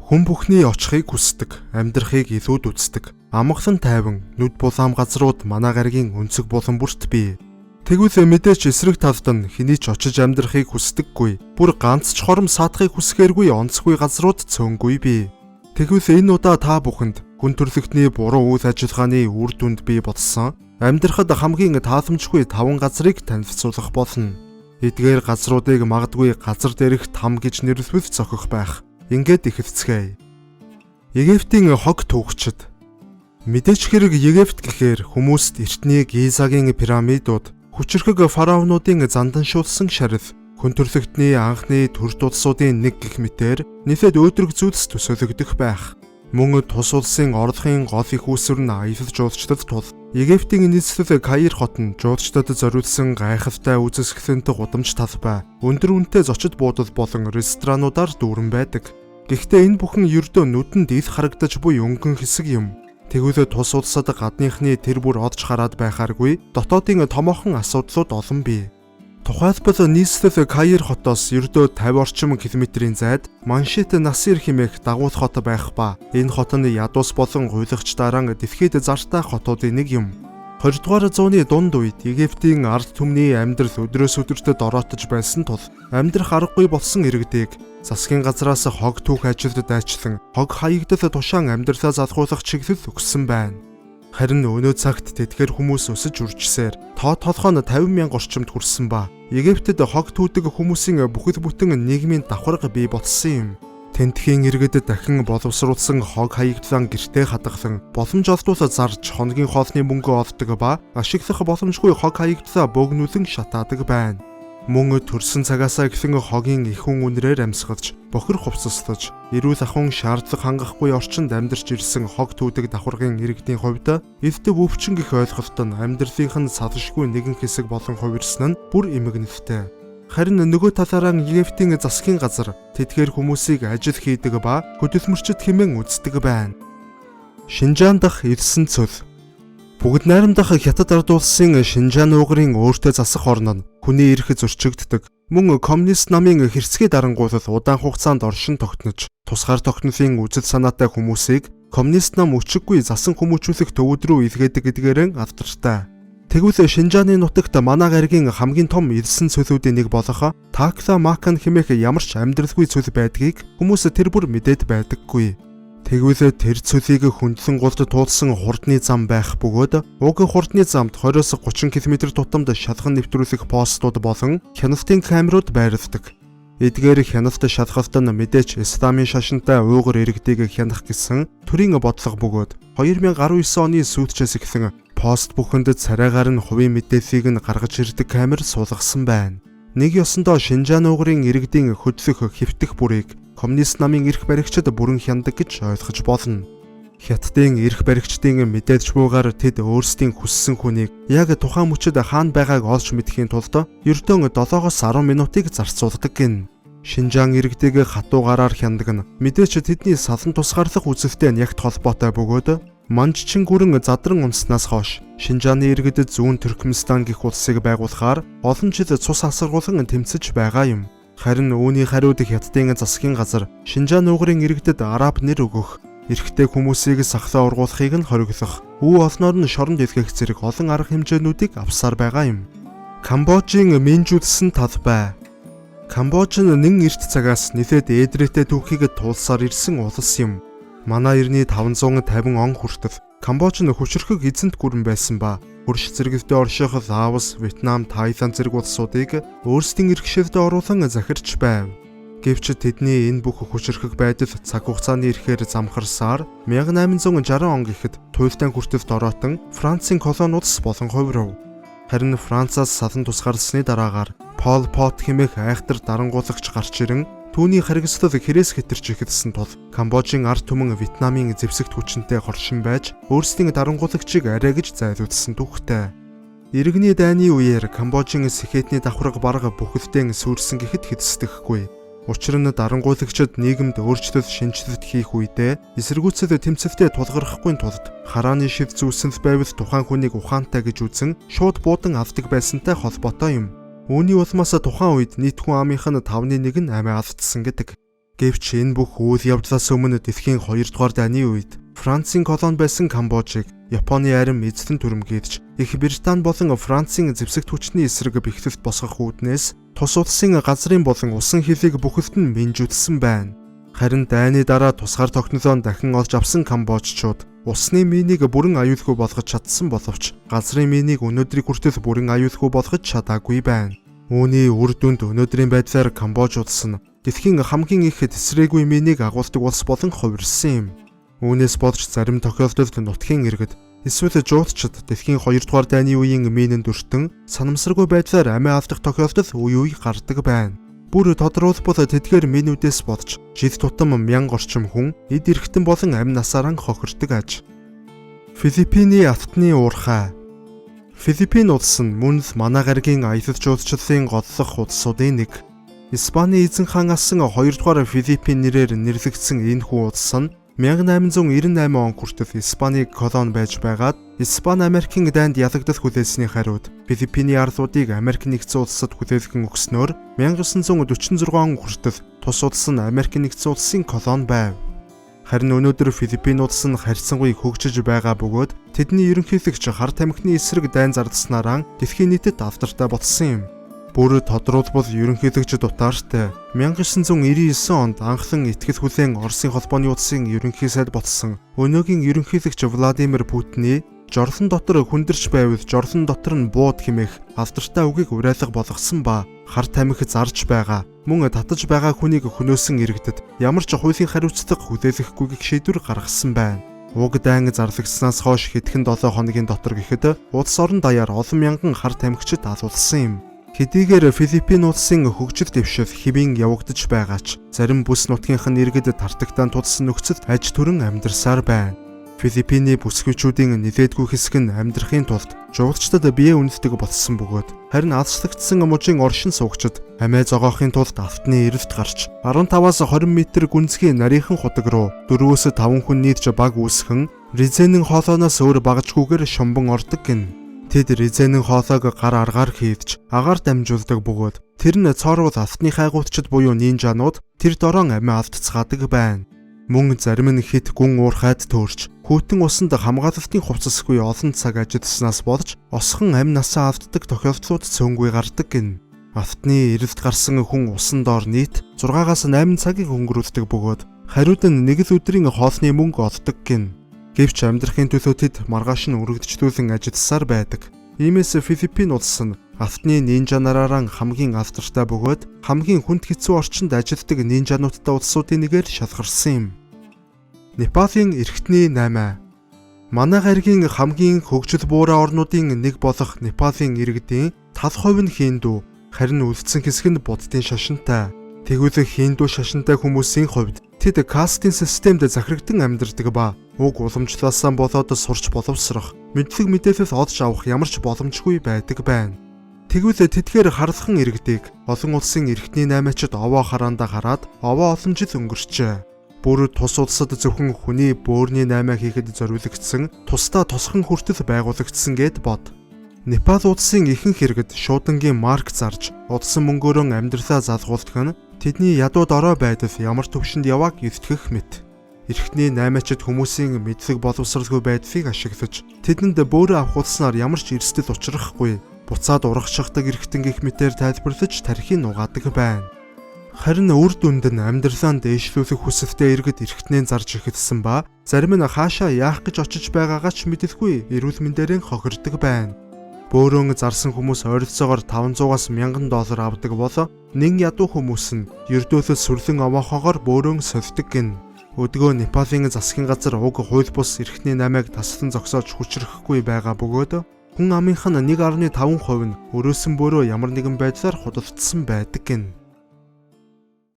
Хүн бүхний очихыг хүсдэг, амьдрахыг илүүд үздэг. Амгалан тайван, нүд булаам газрууд манай гаригийн өнцөг булан бүрт бий. Тэгвэл мэдээч эсрэг талд нь хэний ч очиж амьдрахыг хүсдэггүй. Бүр ганц ч хором саатахыг хүсгээргүй онцгүй газрууд цөөнгүй бий. Тэгвэл энэ удаа та бүхэнд хүн төрлөختний буруу үйл ажиллагааны үр дүнд бий болсон амьдрахад хамгийн тааламжгүй 5 газрыг танилцуулах болно. Эдгээр газруудыг магадгүй газар дээрх там гэж нэрлэвэл зохих байх. Ингээд ихэвцгээе. Египтийн хог түүхчид. Мэдээч хэрэг Египт гэхээр хүмүүст эртний Гизагийн пирамидууд, хүчирхэг фараонуудын занданшуулсан шарил, хүн төрлөختний анхны төр дудсуудын нэг гэх мэтээр нэлээд өөдрөг зүйлс төсөөлөгдөх байх. Мөн тус улсын орлогын гол их үүсвэр нь аялал жуулчлалд тул Египтийн нийслэл Каир хот нь жуулчдад зориулсан гайхалтай үзэсгэлэнт гудамж талбай, өндөр үнэтэй зочид буудал болон ресторануудаар дүүрэн байдаг. Гэхдээ энэ бүхэн ердөө нүдэнд ил харагдаж буй өнгөн хэсэг юм. Тэгвэл тус улсад гадныхны тэр бүр одж хараад байхааргүй дотоодын томоохон асуудлууд олон бий. Тухайлбал нийслэл Каир хотоос ердөө 50 орчим километрийн зайд Маншит Насир хэмээх дагуулх хот байх ба энэ хот нь ядуус болон гуйлагчдаараа дэлхийд зартай хотуудын нэг юм. 20 дугаар зууны дунд үед Египтийн ард түмний амьдрал өдрөөс өдөртөд ороотож байсан тул амьдрах аргагүй болсон иргэдэг засгийн газраас хог түүх ажилд дайчлан хог хаягдал тушаан амьдралаа залгуулах чиглэл өгсөн байна. Харин өнөө цагт тэдгээр хүмүүс өсөж үржсээр толгой нь 50,000 орчимд хүрсэн ба Египтэд хог түүдэг хүмүүсийн бүхэл бүтэн нийгмийн давхарга бий болсон юм. Тентхийн иргэд дахин боловсруулсан хог хаягдлаа гэртээ хадгалан боломж олдвол зарж хоногийн хоолны мөнгө олдог ба ашиглах боломжгүй хог хаягдлаа бөөгнүүлэн шатаадаг байна. Мөн төрсөн цагаасаа эхлэн хогийн их хүн үнрээр амьсгалж, бохир хувцаслаж, эрүүл ахуйн шаардлага хангахгүй орчинд амьдарч ирсэн хог түүдэг давхаргын иргэдийн хувьд элдв өвчин гэх ойлголт нь амьдралынх нь салшгүй нэгэн хэсэг болон хувирсан нь бүр эмгэнэлтэй. Харин нөгөө талаараа Египтийн засгийн газар тэдгээр хүмүүсийг ажил хийдэг ба хөдөлмөрчд хэмээн үздэг байна. Шинжаан дахь элсэн цөл. Бүгд найрамдах хятад ард улсын Шинжаан уугарын өөртөө засах орн нь хүний эрх зөрчигддөг. Мөн коммунист намын хэрцгий дарангуйлал удаан хугацаанд оршин тогтнож, тусгаар тогтнолын үзэл санаатай хүмүүсийг коммунист нам өчиггүй засан хүмүүжүүлэх төвөд рүү илгээдэг гэдгээрэн алдартай. Тэгвэл Шинжааны нутагт манай гаригийн хамгийн том элсэн цөлүүдийн нэг болох Такла Макан хэмээх ямар ч амьдралгүй цөл байдгийг хүмүүс тэр бүр мэдээд байдаггүй. Тэгвэл тэр цөлийг хөндлөн голд туулсан хурдны зам байх бөгөөд уг хурдны замд 20-30 км тутамд шалган нэвтрүүлэх постууд болон хяналтын камерууд байрладаг. Эдгээр хяналт шалгалт нь мэдээч исламын шашинтай уугар иргэдийг хянах гэсэн төрийн бодлого бөгөөд 2019 оны сүүлчээс эхлэн пост бүхэнд царайгаар нь хувийн мэдээллийг нь гаргаж ирдэг камер суулгасан байна. Нэг ёсондоо Шинжаан уугарын иргэдийн хөдлөх хэвтэх бүрийг коммунист намын эрх баригчид бүрэн хяндаг гэж ойлгож болно. Хятадын эрх баригчдын мэдээлж буйгаар тэд өөрсдийн хүссэн хүнийг яг тухайн мөчөд хаана байгааг олж мэдэхийн тулд ердөө 7-10 минутыг зарцуулдаг гин. Шинжаан иргэдэг хатуугаараар хяндаг нь мэдээч тэдний салан тусгаарлах үзэлтэй нь ягт холбоотой бөгөөд Манччин гүрэн задран унснаас хойш Шинжааны иргэд зүүн Туркменстан гэх улсыг байгуулахаар олон жил цус асаргуулan тэмцэж байгаа юм. Харин үүний хариуд Хятадын засгийн газар Шинжаан уугарын иргэдэд араб нэр өгөх, эрэгтэй хүмүүсийг сахлаа ургуулахыг нь хориглох, үе олноор нь шоронд илгээх зэрэг олон арга хэмжээнүүдийг авсаар байгаа юм. Камбожийн менжүүлсэн талбай. Камбож нь нэн эрт цагаас нэлээд ээдрээтэй түүхийг туулсаар ирсэн улс юм. Манай эртний 550 он хүртэл Камбож нь хүчирхэг эзэнт гүрэн байсан ба хөрш зэрэгэлдээ орших Лаос, Вьетнам, Таиланд зэрэг улсуудыг өөрсдийн иргэшилд оруулан захирч байв. Гэвч тэдний энэ бүх хүчирхэг байдал цаг хугацааны ирэхээр замхарсаар 1860 он гэхэд туйлтан хүртэлд ороотон Францын колони улс болон хувирав. Харин Францаас салан тусгаарласны дараагаар Пол Пот хэмээх айхтар дарангуулагч гарч ирэн түүний харгислал хэрээс хэтэрч эхэлсэн тул Камбожийн ард түмэн Вьетнамын зэвсэгт хүчинтэй хоршин байж өөрсдийн дарангуулагчийг арай гэж зайлуулсан түүхтэй. Иргэний дайны үеэр Камбожийн сэхэтний давхарга бараг бүхэлдээ сүрсэн гэхэд хэцдэхгүй. Учир нь дарангуулагчид нийгэмд өөрчлөлт шинжилэлт хийх үедээ эсэргүүцэл тэмцэлтэд тулгархгүй тулд харааны шив зүүсэнл байвал тухайн хүнийг ухаантай гэж үзэн шууд буудан авдаг байсантай холбоотой юм. Үүний улмаас тухайн үед нийт хүн амынх нь 5/1 нь амиа алдсан гэдэг. Гэвч энэ бүх үйл явдлаас өмнө дэлхийн 2 дугаар дайны үед Францын колони байсан Камбожийг Японы арим эзлэн түрэмгийлж Их Британи болон Францын зэвсэгт хүчний эсрэг бэхлэлт босгох үүднээс тус улсын газрын болон усан хилийг бүхэлд нь минжүүлсэн байна. Харин дайны дараа тусгаар тогтнолоо дахин олж авсан камбожчууд усны минийг бүрэн аюулгүй болгож чадсан боловч газрын минийг өнөөдрийг хүртэл бүрэн аюулгүй болгож чадаагүй байна. Үүний үр дүнд өнөөдрийн байдлаар Камбож улс нь дэлхийн хамгийн их тесрээгүй минийг агуулдаг улс болон хувирсан юм. Үүнээс болж зарим тохиолдолд нутгийн иргэд эсвэл жуулчид дэлхийн 2 дугаар дайны үеийн минэнд өртөн санамсаргүй байдлаар амиа алдах тохиолдол үе үе гардаг байна. Бүр тодруулбал тэдгээр минүүдээс болж жил тутам 1000 орчим хүн эд эрхтэн болон амь насаараа хохирдог аж. Филиппиний алтны уурхай. Филиппин улс нь мөн л манай гаригийн аялал жуулчлалын голлох улсуудын нэг. Испани эзэн хаан асан 2 дугаар Филиппин нэрээр нэрлэгдсэн энэ хүн улс нь 1898 он хүртэл Испанийг колони байж байгаад Испани Америкийн дайнд ялагдах хүлээсний хариуд Филиппиний арлуудыг Америк нэгдсэн улсад хүлээлгэн өгснөөр 1946 он хүртэл тус улс нь Америк нэгдсэн улсын колони байв. Харин өнөөдөр Филиппин улс нь харьцангуй хөгжиж байгаа бөгөөд тэдний ерөнхийлөгч хар тамхины эсрэг дайн зардласнараа дэлхийн нийтэд алдартай болсон юм. Бүр тодруулбал ерөнхийлөгч Дутарте 1999 онд анхлан итгэл хүлээн Оросын холбооны улсын ерөнхий сайд болсон. Өнөөгийн ерөнхийлөгч Владимир Путиний жорлон дотор хүндэрч байвал жорлон дотор нь бууд хэмээх алдартай үгийг уриалга болгосон ба хар тамхи зарж байгаа мөн татаж байгаа хүнийг хөнөөсөн иргэдэд ямар ч хуулийн хариуцлага хүлээлгэхгүйг шийдвэр гаргасан байна. Уг дайн зарлагдсанаас хойш хэдхэн 7 хоногийн дотор гэхэд улс орон даяар олон мянган хар тамхичид алуулсан юм. Хэдийгээр Филиппин улсын хөгжил дэвшил хэвийн явагдаж байгаа ч зарим бүс нутгийнх нь иргэд тартагтаан тулсан нөхцөлд аж төрөн амьдарсаар байна. Филиппиний бүсгүйчүүдийн нэлээдгүй хэсэг нь амьдрахын тулд жуулчдад бие үнэлдэг болсон бөгөөд харин алслагдсан мужийн оршин суугчид амиа зогоохын тулд алтны эрэлт гарч 15-аас 20 м гүнзгий нарийнхан худаг руу 4-5 хүн нийтж баг үүсгэн Ризенийн хоолойноос өөр багажгүйгээр шомбон ордог гин. Тэд Ризенийн хоолойг гар аргаар хийвч агаар дамжуулдаг бөгөөд тэр нь цоорвол алтны хайгуутчид буюу нинжанууд тэр дорон амиа алдцгаадаг байна. Мөн зарим нь хит гүн уурхайд төөрч хүйтэн усанд хамгаалалтын хувцасгүй олон цаг ажилласнаас болж осхон амь насаа алддаг тохиолдлууд цөөнгүй гардаг гин. Алтны эрэлт гарсан хүн усан доор нийт 6-8 цагийг өнгөрүүлдэг бөгөөд хариуд нь нэг л өдрийн хоолны мөнгө олдог гин. Гэвч амьдрахын төлөө тэд маргааш нь үргэлжлүүлэн ажилласаар байдаг. Иймээс Филиппин улс нь алтны нинжа нараараа хамгийн алдартай бөгөөд хамгийн хүнд хэцүү орчинд ажилладаг нинжануудтай улсуудын нэгээр шалгарсан юм. Непалийн эрхтний 8. Манай гаригийн хамгийн хөгжил буурай орнуудын нэг болох Непалийн иргэдийн тал хувь нь хиндүү, харин үлдсэн хэсэг нь буддын шашинтай. Тэгвэл хиндүү шашинтай хүмүүсийн хувьд тэд кастын системд захирагдан амьдардаг ба уг уламжлалаасаа болоод сурч боловсрох, мэдлэг мэдээлэл олж авах ямар ч боломжгүй байдаг байна. Тэгвэл тэдгээр харлахын иргэдийг олон улсын эрхтний 8-ачид овоо хараандаа хараад овоо олон жил өнгөрчээ. Бүр тус улсад зөвхөн хүний бөөрийн 8 хийхэд зориулагдсан тусдаа тосхон хүртэл байгуулагдсан гэд бод. Непал улсын ихэнх иргэд шуудангийн марк зарж удсан мөнгөөрөө амьдралаа залгуулдаг нь тэдний ядуу дорой байдал ямар төвшөнд явааг эвтгэх мэт. Эрхтний 8-ачид хүмүүсийн мэдлэг боловсралгүй байдлыг ашиглаж тэдэнд бөөрэ авахулснаар ямар ч эрсдэл учрахгүй буцаад урах шахдаг эрхтэн гих мэтээр тайлбарлаж тархийг нугаадаг байна. Харин үр дүнд нь амьдралаа дээшлүүлэх хүсэлтэй иргэд эрхтнээ зарж эхэлсэн ба зарим нь хаашаа яах гэж очиж байгаагаа ч мэдэлгүй эрүүл мэндээрээ хохирдог байна. Бөөрөн зарсан хүмүүс ойролцоогоор $500-аас $1000 авдаг бол нэн ядуу хүмүүс нь ердөөлөс сүрлэн овоохоогоор бөөрөн сольдог гин. Өдгөө Непалийн засгийн газар уг хууль бус эрхтний 8-ыг таслан зогсоож хүчрэхгүй байгаа бөгөөд хүн амынх нь 1.5% нь өрөөсөн бөөрөө ямар нэгэн байдлаар худалдсан байдаг гин.